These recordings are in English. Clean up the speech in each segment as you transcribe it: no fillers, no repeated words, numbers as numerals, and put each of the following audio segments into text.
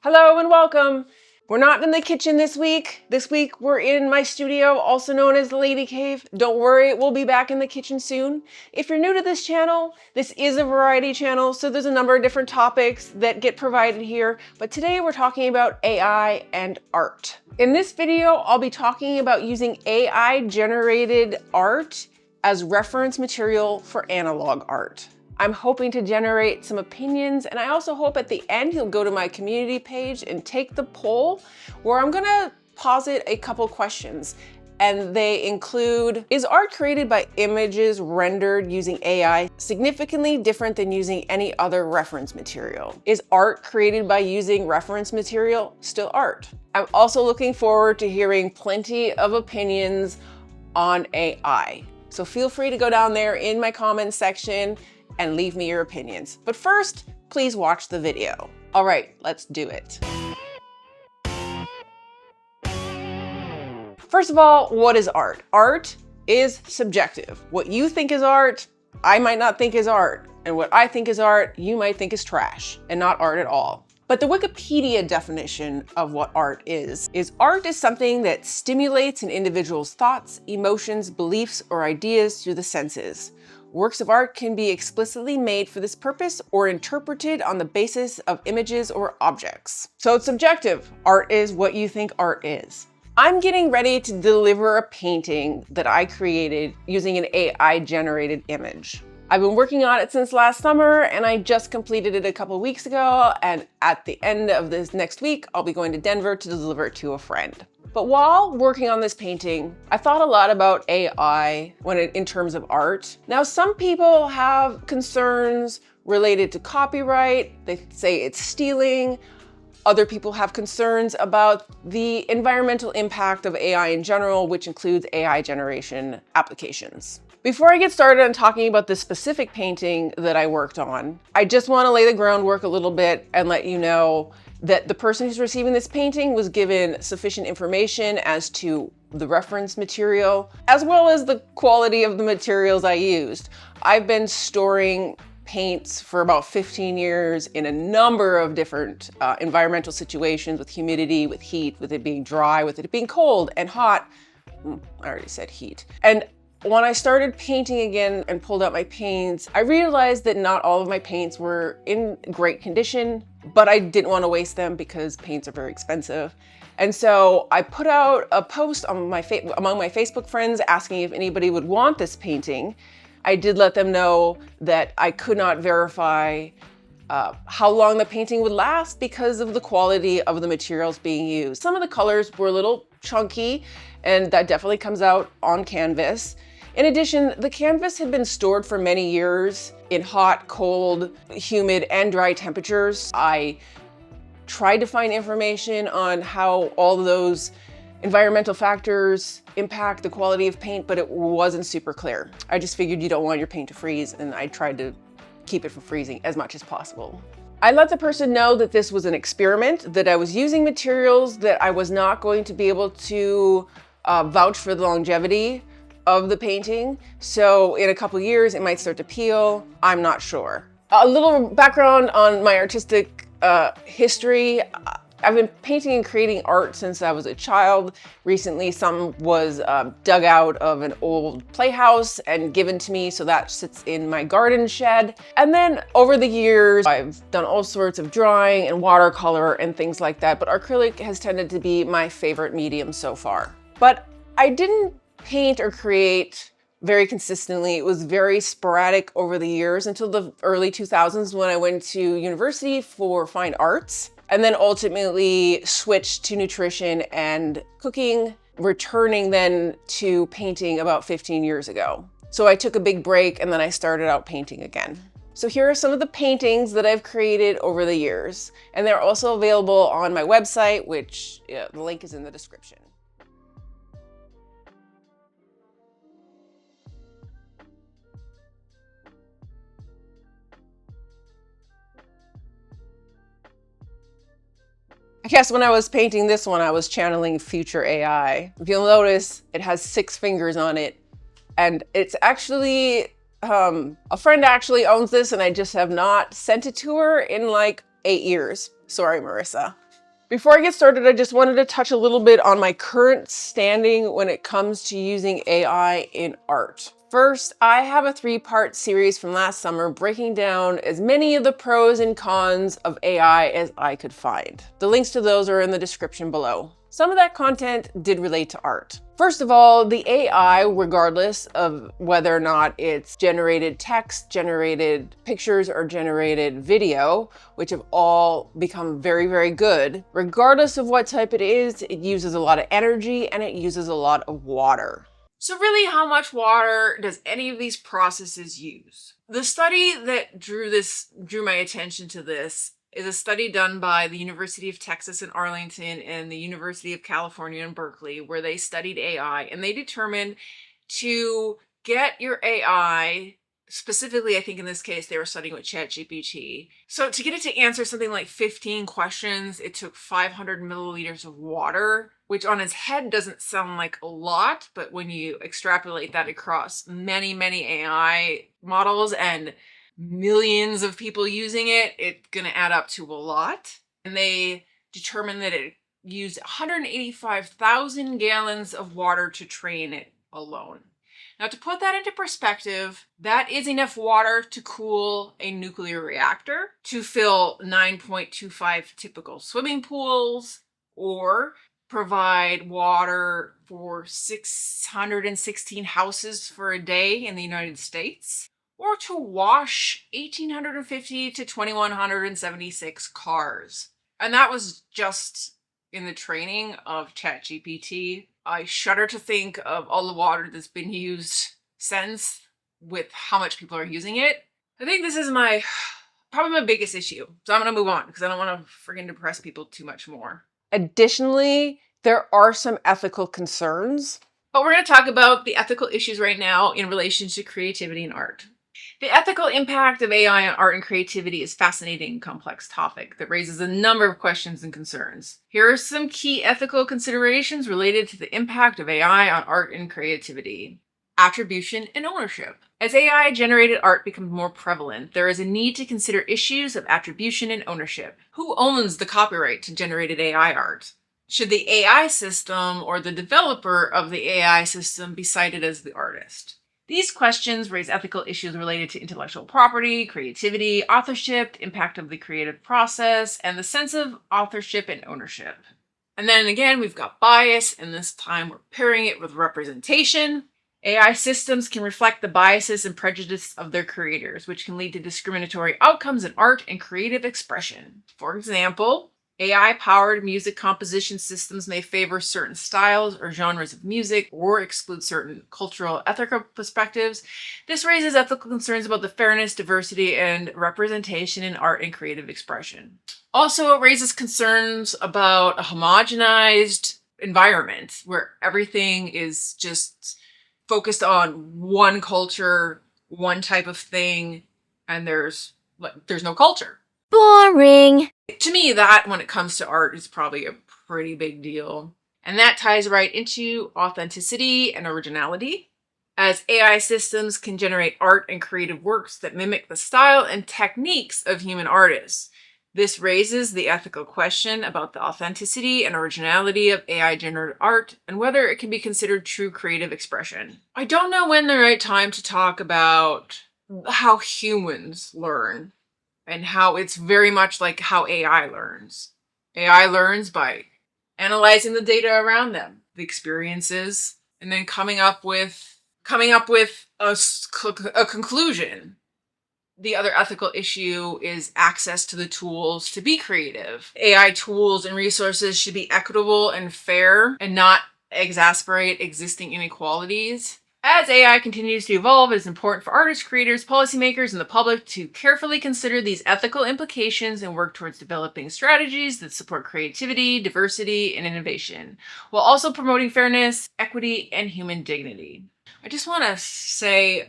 Hello and welcome. We're not in the kitchen this week. This week we're in my studio, also known as the Lady Cave. Don't worry, we'll be back in the kitchen soon. If you're new to this channel, this is a variety channel, so there's a number of different topics that get provided here. But today we're talking about AI and art. In this video, I'll be talking about using AI-generated art as reference material for analog art. I'm hoping to generate some opinions, and I also hope at the end you'll go to my community page and take the poll where I'm gonna posit a couple questions. And they include, is art created by images rendered using AI significantly different than using any other reference material? Is art created by using reference material still art? I'm also looking forward to hearing plenty of opinions on AI. So feel free to go down there in my comments section and leave me your opinions. But first, please watch the video. All right, let's do it. First of all, what is art? Art is subjective. What you think is art, I might not think is art. And what I think is art, you might think is trash and not art at all. But the Wikipedia definition of what art is art is something that stimulates an individual's thoughts, emotions, beliefs, or ideas through the senses. Works of art can be explicitly made for this purpose or interpreted on the basis of images or objects. So it's subjective. Art is what you think art is. I'm getting ready to deliver a painting that I created using an AI-generated image. I've been working on it since last summer, and I just completed it a couple weeks ago, and at the end of this next week, I'll be going to Denver to deliver it to a friend. But while working on this painting, I thought a lot about AI in terms of art. Now, some people have concerns related to copyright. They say it's stealing. Other people have concerns about the environmental impact of AI in general, which includes AI generation applications. Before I get started on talking about the specific painting that I worked on, I just want to lay the groundwork a little bit and let you know that the person who's receiving this painting was given sufficient information as to the reference material, as well as the quality of the materials I used. I've been storing paints for about 15 years in a number of different environmental situations, with humidity, with heat, with it being dry, with it being cold and hot. I already said heat. And when I started painting again and pulled out my paints, I realized that not all of my paints were in great condition, but I didn't want to waste them because paints are very expensive. And so I put out a post on among my Facebook friends asking if anybody would want this painting. I did let them know that I could not verify how long the painting would last because of the quality of the materials being used. Some of the colors were a little chunky, and that definitely comes out on canvas. In addition, the canvas had been stored for many years in hot, cold, humid, and dry temperatures. I tried to find information on how all of those environmental factors impact the quality of paint, but it wasn't super clear. I just figured you don't want your paint to freeze, and I tried to keep it from freezing as much as possible. I let the person know that this was an experiment, that I was using materials that I was not going to be able to vouch for the longevity of the painting. So in a couple years, it might start to peel. I'm not sure. A little background on my artistic history. I've been painting and creating art since I was a child. Recently, some was dug out of an old playhouse and given to me, so that sits in my garden shed. And then over the years, I've done all sorts of drawing and watercolor and things like that, but acrylic has tended to be my favorite medium so far. But I didn't paint or create very consistently. It was very sporadic over the years until the early 2000s when I went to university for fine arts, and then ultimately switched to nutrition and cooking, returning then to painting about 15 years ago. So I took a big break and then I started out painting again. So here are some of the paintings that I've created over the years, and they're also available on my website, which the link is in the description. I guess when I was painting this one, I was channeling future AI. If you'll notice, it has 6 fingers on it, and it's actually, a friend actually owns this, and I just have not sent it to her in like 8 years. Sorry, Marissa. Before I get started, I just wanted to touch a little bit on my current standing when it comes to using AI in art. First, I have a 3-part series from last summer breaking down as many of the pros and cons of AI as I could find. The links to those are in the description below. Some of that content did relate to art. First of all, the AI, regardless of whether or not it's generated text, generated pictures, or generated video, which have all become very, very good, regardless of what type it is, it uses a lot of energy and it uses a lot of water. So really, how much water does any of these processes use? The study that drew my attention to this is a study done by the University of Texas in Arlington and the University of California in Berkeley, where they studied AI, and they determined to get your AI, specifically, I think in this case, they were studying with ChatGPT. So to get it to answer something like 15 questions, it took 500 milliliters of water, which on its head doesn't sound like a lot, but when you extrapolate that across many, many AI models and millions of people using it, it's gonna add up to a lot. And they determined that it used 185,000 gallons of water to train it alone. Now, to put that into perspective, that is enough water to cool a nuclear reactor, to fill 9.25 typical swimming pools, or provide water for 616 houses for a day in the United States, or to wash 1,850 to 2,176 cars. And that was just in the training of ChatGPT. I shudder to think of all the water that's been used since, with how much people are using it. I think this is probably my biggest issue. So I'm gonna move on because I don't wanna friggin' depress people too much more. Additionally, there are some ethical concerns, but we're gonna talk about the ethical issues right now in relation to creativity and art. The ethical impact of AI on art and creativity is a fascinating and complex topic that raises a number of questions and concerns. Here are some key ethical considerations related to the impact of AI on art and creativity. Attribution and ownership. As AI-generated art becomes more prevalent, there is a need to consider issues of attribution and ownership. Who owns the copyright to generated AI art? Should the AI system or the developer of the AI system be cited as the artist? These questions raise ethical issues related to intellectual property, creativity, authorship, impact of the creative process, and the sense of authorship and ownership. And then again, we've got bias, and this time we're pairing it with representation. AI systems can reflect the biases and prejudice of their creators, which can lead to discriminatory outcomes in art and creative expression. For example, AI-powered music composition systems may favor certain styles or genres of music or exclude certain cultural ethical perspectives. This raises ethical concerns about the fairness, diversity, and representation in art and creative expression. Also, it raises concerns about a homogenized environment where everything is just focused on one culture, one type of thing, and there's no culture. Boring. To me, that, when it comes to art, is probably a pretty big deal. And that ties right into authenticity and originality, as AI systems can generate art and creative works that mimic the style and techniques of human artists. This raises the ethical question about the authenticity and originality of AI-generated art and whether it can be considered true creative expression. I don't know when the right time to talk about how humans learn, and how it's very much like how AI learns. AI learns by analyzing the data around them, the experiences, and then coming up with a conclusion. The other ethical issue is access to the tools to be creative. AI tools and resources should be equitable and fair and not exacerbate existing inequalities. As AI continues to evolve, it is important for artists, creators, policymakers, and the public to carefully consider these ethical implications and work towards developing strategies that support creativity, diversity, and innovation, while also promoting fairness, equity, and human dignity. I just want to say,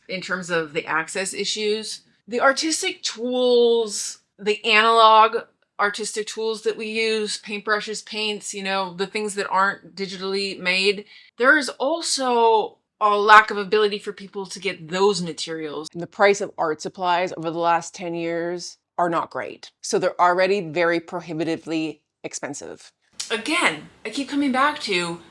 in terms of the access issues, the artistic tools, the analog artistic tools that we use, paintbrushes, paints, the things that aren't digitally made, there is also a lack of ability for people to get those materials. The price of art supplies over the last 10 years are not great. So they're already very prohibitively expensive. Again, I keep coming back to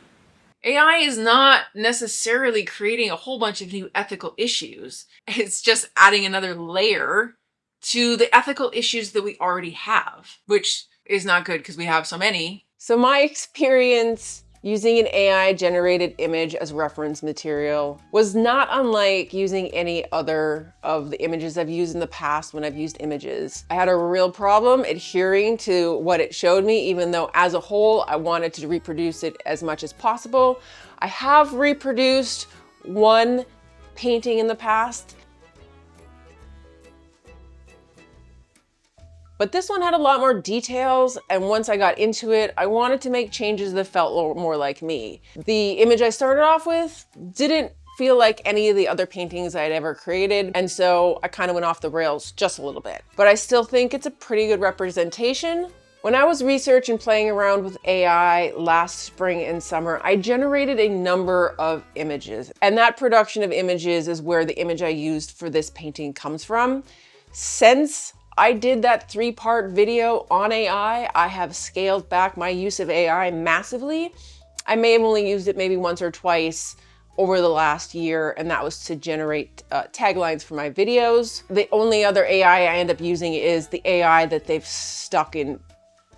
AI is not necessarily creating a whole bunch of new ethical issues. It's just adding another layer to the ethical issues that we already have, which is not good because we have so many. So my experience using an AI generated image as reference material was not unlike using any other of the images I've used in the past when I've used images. I had a real problem adhering to what it showed me, even though as a whole, I wanted to reproduce it as much as possible. I have reproduced one painting in the past, but this one had a lot more details, and once I got into it, I wanted to make changes that felt a little more like me. The image I started off with didn't feel like any of the other paintings I had ever created, and so I kind of went off the rails just a little bit. But I still think it's a pretty good representation. When I was researching and playing around with AI last spring and summer, I generated a number of images, and that production of images is where the image I used for this painting comes from. Since I did that 3-part video on AI, I have scaled back my use of AI massively. I may have only used it maybe once or twice over the last year, and that was to generate taglines for my videos. The only other AI I end up using is the AI that they've stuck in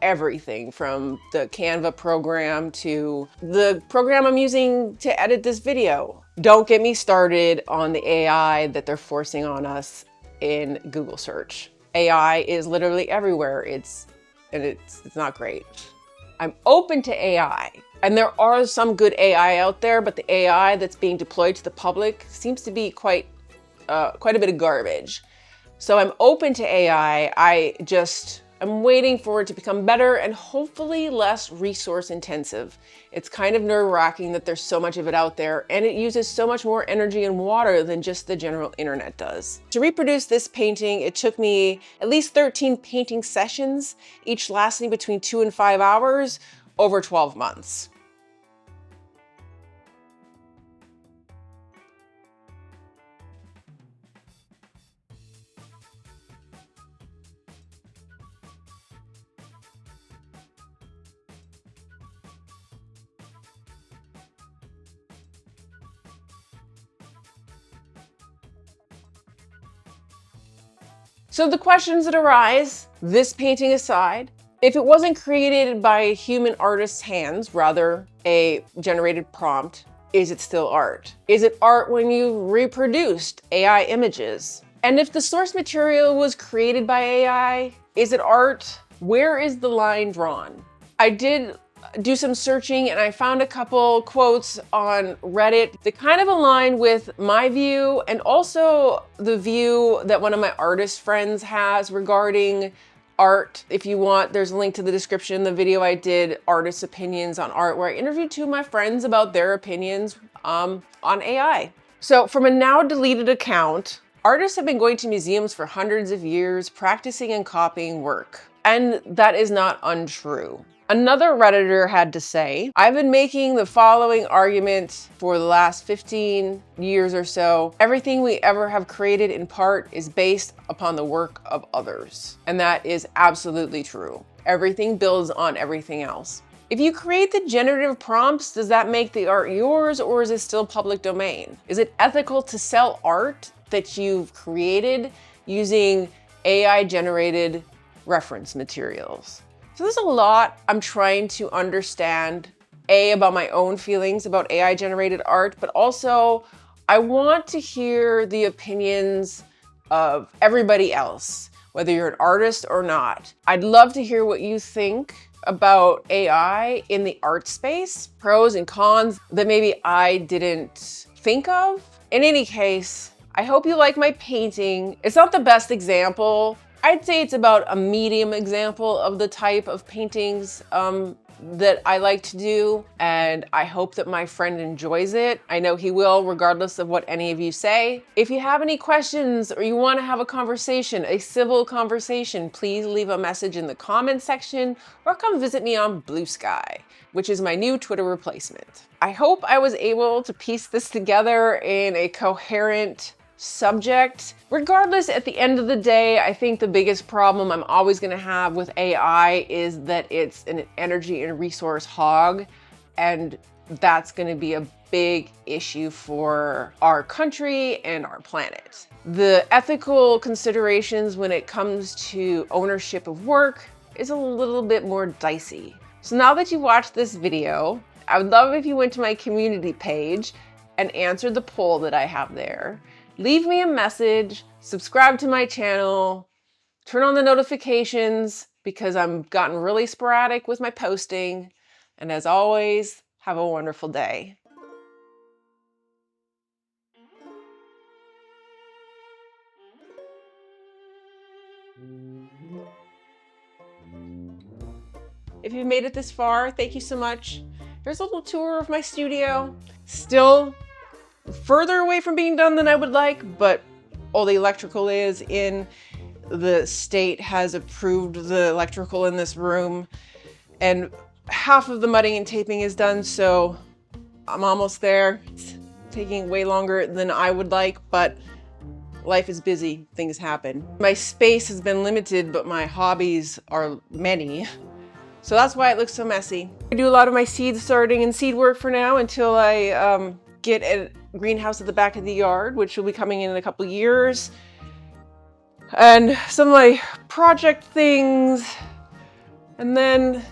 everything, from the Canva program to the program I'm using to edit this video. Don't get me started on the AI that they're forcing on us in Google search. AI is literally everywhere. It's not great. I'm open to AI, and there are some good AI out there, but the AI that's being deployed to the public seems to be quite a bit of garbage. So I'm open to AI. I'm waiting for it to become better and hopefully less resource intensive. It's kind of nerve-wracking that there's so much of it out there, and it uses so much more energy and water than just the general internet does. To reproduce this painting, it took me at least 13 painting sessions, each lasting between 2 and 5 hours over 12 months. So the questions that arise, this painting aside, if it wasn't created by a human artist's hands, rather a generated prompt, is it still art? Is it art when you reproduced AI images? And if the source material was created by AI, is it art? Where is the line drawn? I did do some searching and I found a couple quotes on Reddit that kind of align with my view and also the view that one of my artist friends has regarding art. If you want, there's a link to the description, the video I did, Artists' Opinions on Art, where I interviewed 2 of my friends about their opinions on AI. So from a now deleted account, artists have been going to museums for hundreds of years, practicing and copying work. And that is not untrue. Another Redditor had to say, I've been making the following argument for the last 15 years or so. Everything we ever have created in part is based upon the work of others. And that is absolutely true. Everything builds on everything else. If you create the generative prompts, does that make the art yours, or is it still public domain? Is it ethical to sell art that you've created using AI generated reference materials? So there's a lot I'm trying to understand, about my own feelings about AI generated art, but also I want to hear the opinions of everybody else, whether you're an artist or not. I'd love to hear what you think about AI in the art space, pros and cons that maybe I didn't think of. In any case, I hope you like my painting. It's not the best example. I'd say it's about a medium example of the type of paintings that I like to do, and I hope that my friend enjoys it. I know he will, regardless of what any of you say. If you have any questions or you want to have a conversation, a civil conversation, please leave a message in the comment section or come visit me on Blue Sky, which is my new Twitter replacement. I hope I was able to piece this together in a coherent subject. Regardless, at the end of the day, I think the biggest problem I'm always going to have with AI is that it's an energy and resource hog, and that's going to be a big issue for our country and our planet. The ethical considerations when it comes to ownership of work is a little bit more dicey. So now that you watched this video, I would love if you went to my community page and answered the poll that I have there. Leave me a message, subscribe to my channel, turn on the notifications because I've gotten really sporadic with my posting. And as always, have a wonderful day. If you've made it this far, thank you so much. Here's a little tour of my studio. Still further away from being done than I would like, but all the electrical is in. The state has approved the electrical in this room, and half of the mudding and taping is done, so I'm almost there. It's taking way longer than I would like, but life is busy, things happen. My space has been limited, but my hobbies are many. So that's why it looks so messy. I do a lot of my seed starting and seed work for now until I get a greenhouse at the back of the yard, which will be coming in a couple years. And some of my project things. And then,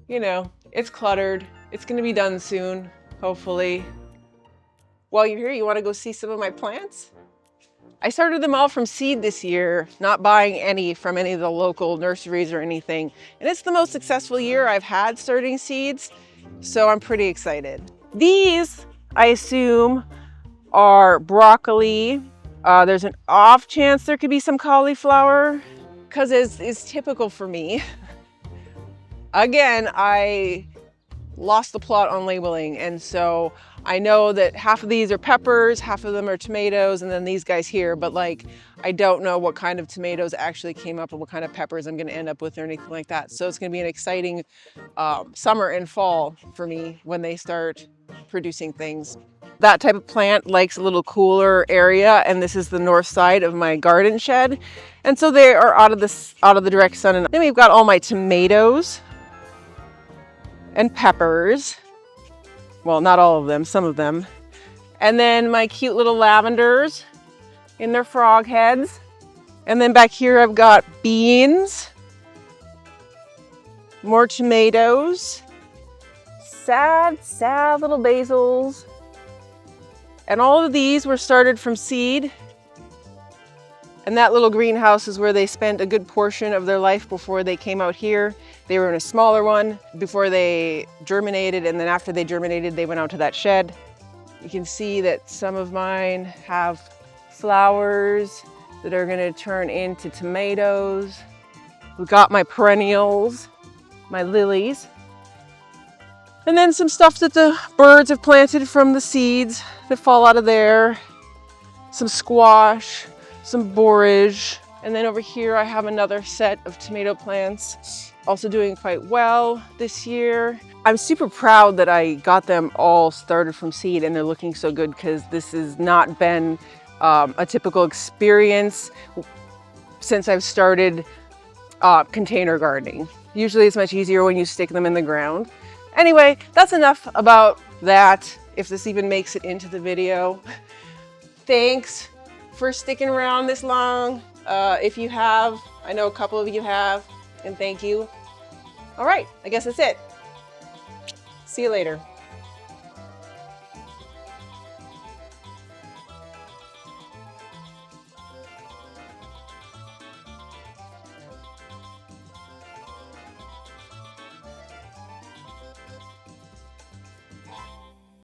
you know, it's cluttered. It's gonna be done soon, hopefully. While you're here, you wanna go see some of my plants? I started them all from seed this year, not buying any from any of the local nurseries or anything. And it's the most successful year I've had starting seeds, so I'm pretty excited. These, I assume, are broccoli. There's an off chance there could be some cauliflower, because as is typical for me, again, I lost the plot on labeling, and so I know that half of these are peppers, half of them are tomatoes, and then these guys here, but like, I don't know what kind of tomatoes actually came up and what kind of peppers I'm gonna end up with or anything like that. So it's gonna be an exciting summer and fall for me when they start producing things. That type of plant likes a little cooler area, and this is the north side of my garden shed. And so they are out of the direct sun. And then we've got all my tomatoes and peppers. Well, not all of them, some of them. And then my cute little lavenders in their frog heads. And then back here I've got beans, more tomatoes, sad little basils. And all of these were started from seed. And that little greenhouse is where they spent a good portion of their life before they came out here. They were in a smaller one before they germinated, and then after they germinated, they went out to that shed. You can see that some of mine have flowers that are gonna turn into tomatoes. We've got my perennials, my lilies, and then some stuff that the birds have planted from the seeds that fall out of there. Some squash, some borage. And then over here I have another set of tomato plants, also doing quite well this year. I'm super proud that I got them all started from seed and they're looking so good, because this has not been a typical experience since I've started container gardening. Usually it's much easier when you stick them in the ground. Anyway, that's enough about that, if this even makes it into the video. Thanks for sticking around this long. If you have, I know a couple of you have, and thank you. All right, I guess that's it. See you later.